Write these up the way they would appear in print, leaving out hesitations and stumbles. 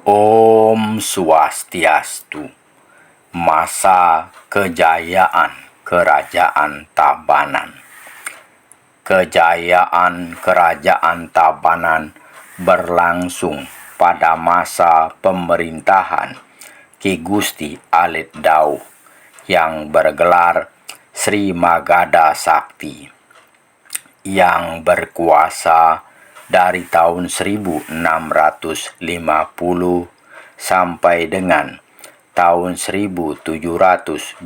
Om Swastiastu. Masa kejayaan Kerajaan Tabanan. Kejayaan Kerajaan Tabanan berlangsung pada masa pemerintahan Ki Gusti Alit Dauh yang bergelar Sri Magadha Sakti, yang berkuasa dari tahun 1650 sampai dengan tahun 1725.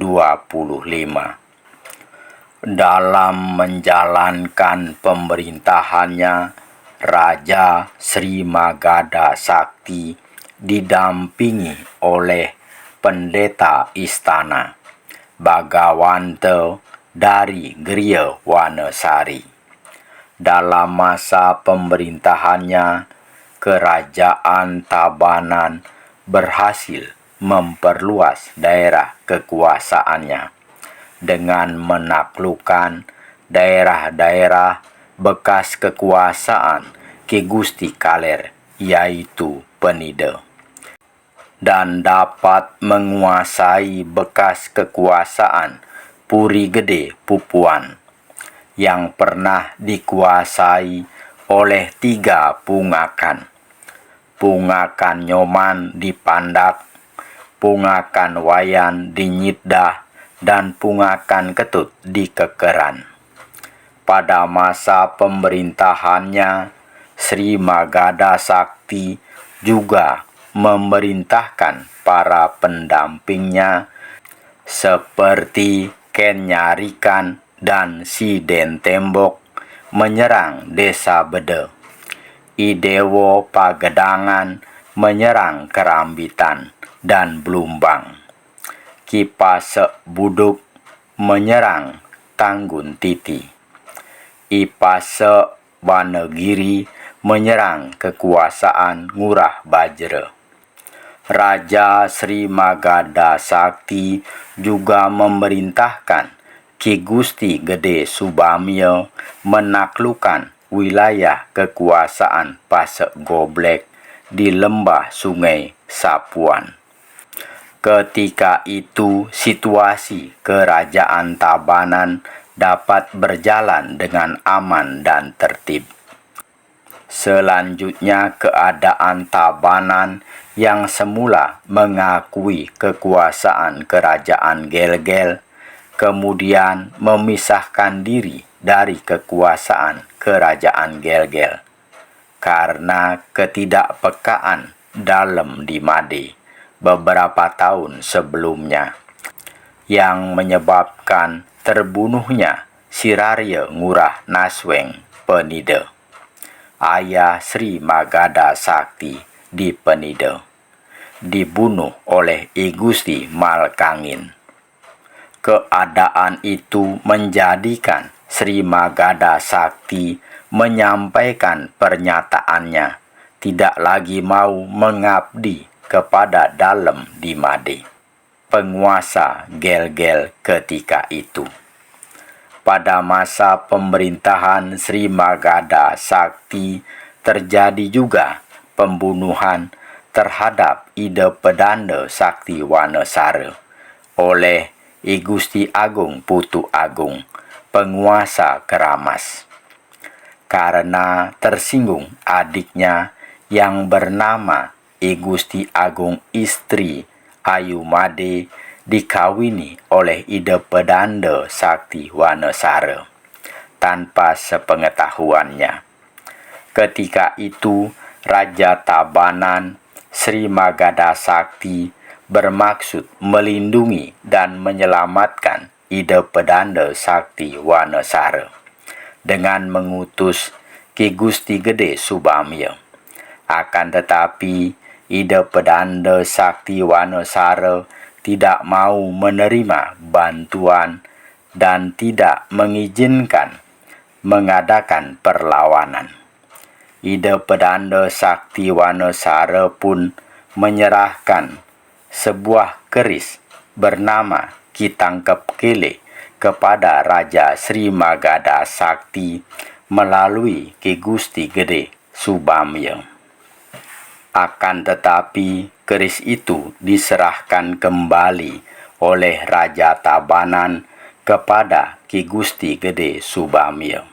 Dalam menjalankan pemerintahannya, Raja Sri Magadha Sakti didampingi oleh pendeta istana Bhagawanta dari Griya Wanasari. Dalam masa pemerintahannya, Kerajaan Tabanan berhasil memperluas daerah kekuasaannya dengan menaklukkan daerah-daerah bekas kekuasaan Ki Gusti Kaler, yaitu Penida, dan dapat menguasai bekas kekuasaan Puri Gede Pupuan yang pernah dikuasai oleh 3 pungakan. Pungakan Nyoman di Pandak, pungakan Wayan di Nyitdah, dan pungakan Ketut di Kekeran. Pada masa pemerintahannya, Sri Magadha Sakti juga memerintahkan para pendampingnya seperti Ken Nyarikan dan Si Den Tembok menyerang Desa Bede. Idewo Pagedangan menyerang Kerambitan dan Blumbang. Ki Pasek Buduk menyerang Tanggun Titi. I Pasek Wanegiri menyerang kekuasaan Ngurah Bajra. Raja Sri Magadha Sakti juga memerintahkan Ki Gusti Gede Subamya menaklukkan wilayah kekuasaan Pasek Goblek di lembah Sungai Sapuan. Ketika itu, situasi Kerajaan Tabanan dapat berjalan dengan aman dan tertib. Selanjutnya, keadaan Tabanan yang semula mengakui kekuasaan Kerajaan Gelgel kemudian memisahkan diri dari kekuasaan Kerajaan Gelgel karena ketidakpekaan Dalem di Made beberapa tahun sebelumnya, yang menyebabkan terbunuhnya Sirarya Ngurah Nasweng Penida, ayah Sri Magadha Sakti di Penida, dibunuh oleh I Gusti Malkangin. Keadaan itu menjadikan Sri Magadha Sakti menyampaikan pernyataannya tidak lagi mau mengabdi kepada Dalem di Made, penguasa Gelgel ketika itu. Pada masa pemerintahan Sri Magadha Sakti terjadi juga pembunuhan terhadap Ida Pedanda Sakti Wanasara oleh I Gusti Agung Putu Agung, penguasa Keramas, karena tersinggung adiknya yang bernama I Gusti Agung Istri Ayu Made dikawini oleh Ida Pedanda Sakti Wanasara tanpa sepengetahuannya. Ketika itu, Raja Tabanan Sri Magadha Sakti bermaksud melindungi dan menyelamatkan Ida Pedanda Sakti Wanasara dengan mengutus Ki Gusti Gede Subamya. Akan tetapi, Ida Pedanda Sakti Wanasara tidak mau menerima bantuan dan tidak mengizinkan mengadakan perlawanan. Ida Pedanda Sakti Wanasara pun menyerahkan sebuah keris bernama Ki Tangkep Kele kepada Raja Sri Magadha Sakti melalui Ki Gusti Gede Subamya. Akan tetapi keris itu diserahkan kembali oleh Raja Tabanan kepada Ki Gusti Gede Subamio.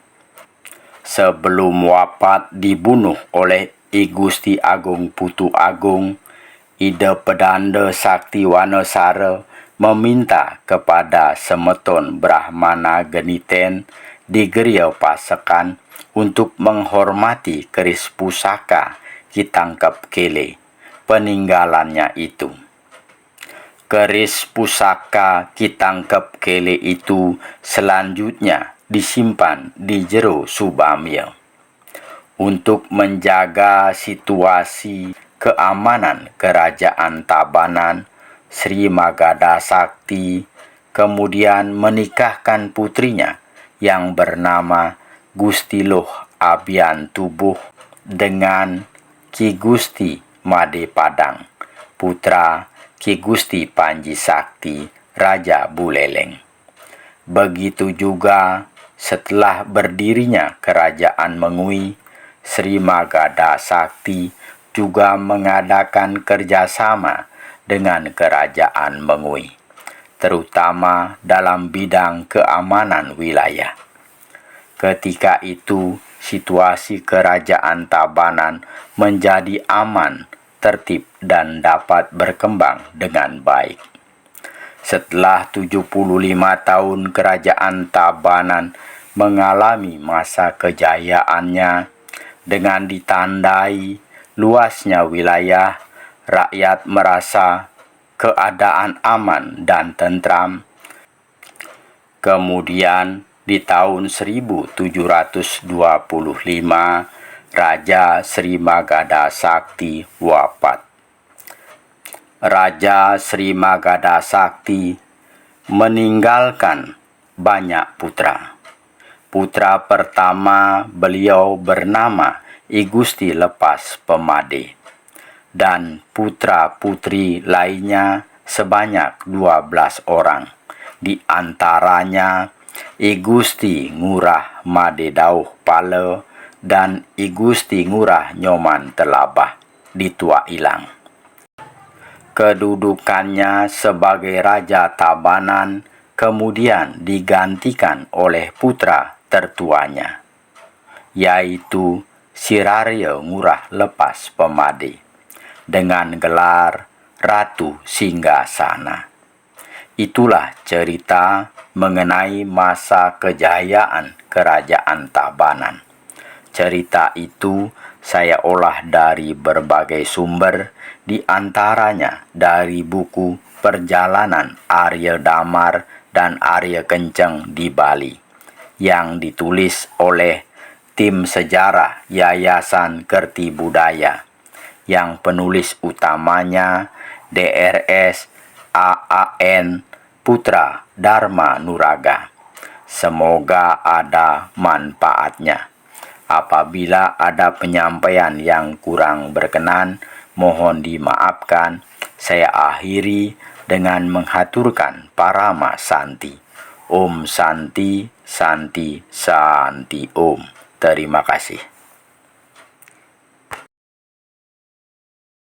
Sebelum wafat dibunuh oleh I Gusti Agung Putu Agung, Ida Pedanda Sakti Wanasara meminta kepada semeton Brahmana Geniten di Geria Pasekan untuk menghormati keris pusaka Ki Tangkep Kele, peninggalannya itu. Keris pusaka Ki Tangkep Kele itu selanjutnya disimpan di jero Subamio. Untuk menjaga situasi keamanan Kerajaan Tabanan, Sri Magadha Sakti kemudian menikahkan putrinya yang bernama Gusti Loh Abian Tubuh dengan Ki Gusti Made Padang, putra Ki Gusti Panji Sakti Raja Buleleng. Begitu juga setelah berdirinya Kerajaan Mengui, Sri Magadha Sakti juga mengadakan kerjasama dengan Kerajaan Mengui, terutama dalam bidang keamanan wilayah. Ketika itu, situasi Kerajaan Tabanan menjadi aman, tertib, dan dapat berkembang dengan baik. Setelah 75 tahun Kerajaan Tabanan mengalami masa kejayaannya dengan ditandai luasnya wilayah, rakyat merasa keadaan aman dan tentram. Kemudian di tahun 1725, Raja Sri Magadha Sakti wafat. Raja Sri Magadha Sakti meninggalkan banyak putra. Putra pertama beliau bernama I Gusti Lepas Pemade, dan putra-putri lainnya sebanyak 12 orang. Di antaranya I Gusti Ngurah Made Dauh Pale dan I Gusti Ngurah Nyoman Telabah di Tua Ilang. Kedudukannya sebagai Raja Tabanan kemudian digantikan oleh putra tertuanya, yaitu Sirario Ngurah Lepas Pemade, dengan gelar Ratu Singgasana. Itulah cerita mengenai masa kejayaan Kerajaan Tabanan. Cerita itu saya olah dari berbagai sumber, di antaranya dari buku Perjalanan Arya Damar dan Arya Kenceng di Bali, yang ditulis oleh tim sejarah Yayasan Kerti Budaya, yang penulis utamanya Drs AAN Putra Dharma Nuraga. Semoga ada manfaatnya. Apabila ada penyampaian yang kurang berkenan, mohon dimaafkan. Saya akhiri dengan menghaturkan Parama Santi. Om Santi, Santi, Santi Om. Terima kasih.